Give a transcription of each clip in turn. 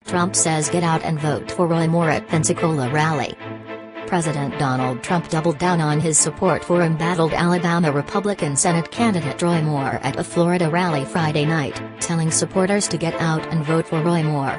Trump says get out and vote for Roy Moore at Pensacola rally. President Donald Trump doubled down on his support for embattled Alabama Republican Senate candidate Roy Moore at a Florida rally Friday night, telling supporters to get out and vote for Roy Moore.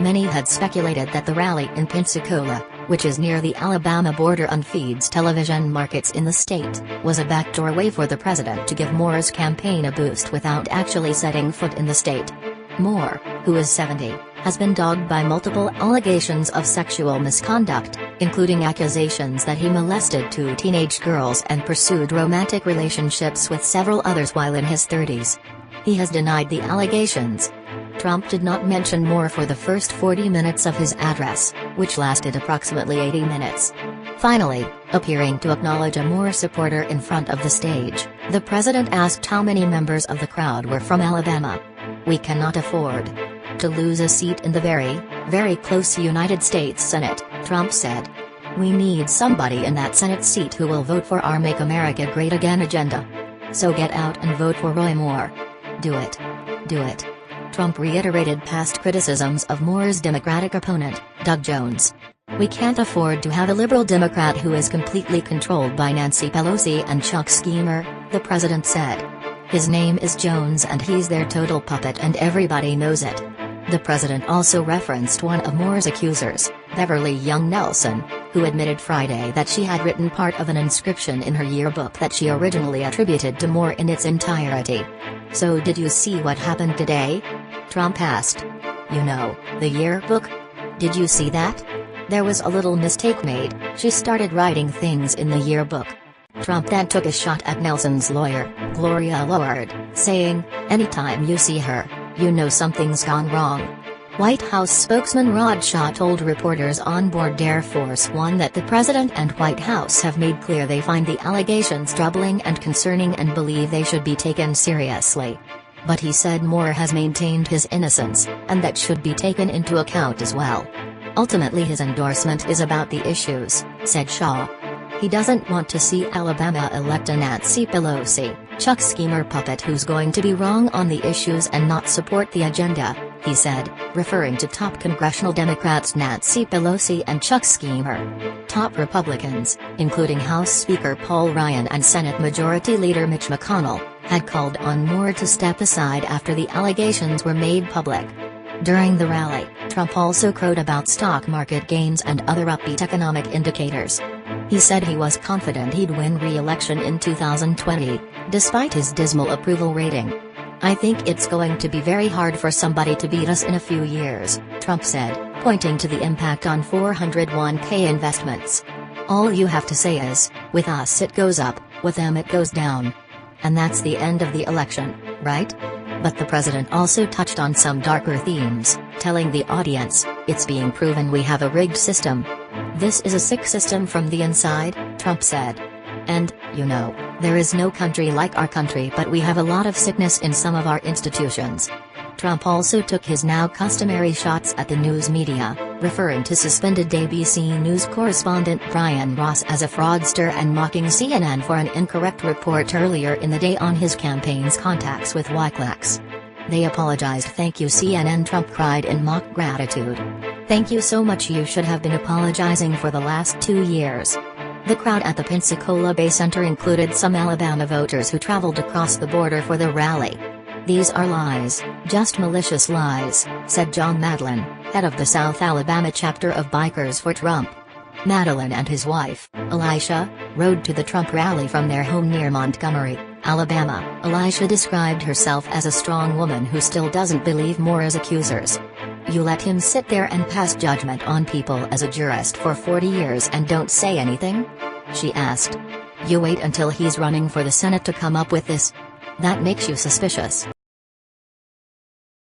Many had speculated that the rally in Pensacola, which is near the Alabama border and feeds television markets in the state, was a backdoor way for the president to give Moore's campaign a boost without actually setting foot in the state. Moore, who is 70, has been dogged by multiple allegations of sexual misconduct, including accusations that he molested 2 teenage girls and pursued romantic relationships with several others while in his 30s. He has denied the allegations. Trump did not mention Moore for the first 40 minutes of his address, which lasted approximately 80 minutes. Finally, appearing to acknowledge a Moore supporter in front of the stage, the president asked how many members of the crowd were from Alabama. "We cannot afford to lose a seat in the very, very close United States Senate," Trump said. "We need somebody in that Senate seat who will vote for our Make America Great Again agenda. So get out and vote for Roy Moore. Do it. Do it." Trump reiterated past criticisms of Moore's Democratic opponent, Doug Jones. "We can't afford to have a liberal Democrat who is completely controlled by Nancy Pelosi and Chuck Schumer," the president said. "His name is Jones and he's their total puppet and everybody knows it." The president also referenced one of Moore's accusers, Beverly Young Nelson, who admitted Friday that she had written part of an inscription in her yearbook that she originally attributed to Moore in its entirety. "So did you see what happened today?" Trump asked. "You know, the yearbook? Did you see that? There was a little mistake made. She started writing things in the yearbook." Trump then took a shot at Nelson's lawyer, Gloria Allred, saying, "Anytime you see her, you know something's gone wrong." White House spokesman Rod Shaw told reporters on board Air Force One that the president and White House have made clear they find the allegations troubling and concerning and believe they should be taken seriously. But he said Moore has maintained his innocence, and that should be taken into account as well. "Ultimately his endorsement is about the issues," said Shaw. "He doesn't want to see Alabama elect a Nancy Pelosi, Chuck Schumer puppet who's going to be wrong on the issues and not support the agenda," he said, referring to top congressional Democrats Nancy Pelosi and Chuck Schumer. Top Republicans, including House Speaker Paul Ryan and Senate Majority Leader Mitch McConnell, had called on Moore to step aside after the allegations were made public. During the rally, Trump also crowed about stock market gains and other upbeat economic indicators. He said he was confident he'd win re-election in 2020, despite his dismal approval rating. "I think it's going to be very hard for somebody to beat us in a few years," Trump said, pointing to the impact on 401k investments. "All you have to say is, with us it goes up, with them it goes down. And that's the end of the election, right?" But the president also touched on some darker themes, telling the audience, "It's being proven we have a rigged system. This is a sick system from the inside," Trump said. "And, you know, there is no country like our country, but we have a lot of sickness in some of our institutions." Trump also took his now customary shots at the news media, referring to suspended ABC News correspondent Brian Ross as a fraudster and mocking CNN for an incorrect report earlier in the day on his campaign's contacts with WikiLeaks. "They apologized, thank you CNN," Trump cried in mock gratitude. "Thank you so much, you should have been apologizing for the last 2 years." The crowd at the Pensacola Bay Center included some Alabama voters who traveled across the border for the rally. "These are lies, just malicious lies," said John Madeline, head of the South Alabama chapter of Bikers for Trump. Madeline and his wife, Elisha, rode to the Trump rally from their home near Montgomery, Alabama. Elisha described herself as a strong woman who still doesn't believe Moore's accusers. "You let him sit there and pass judgment on people as a jurist for 40 years and don't say anything?" she asked. "You wait until he's running for the Senate to come up with this? That makes you suspicious."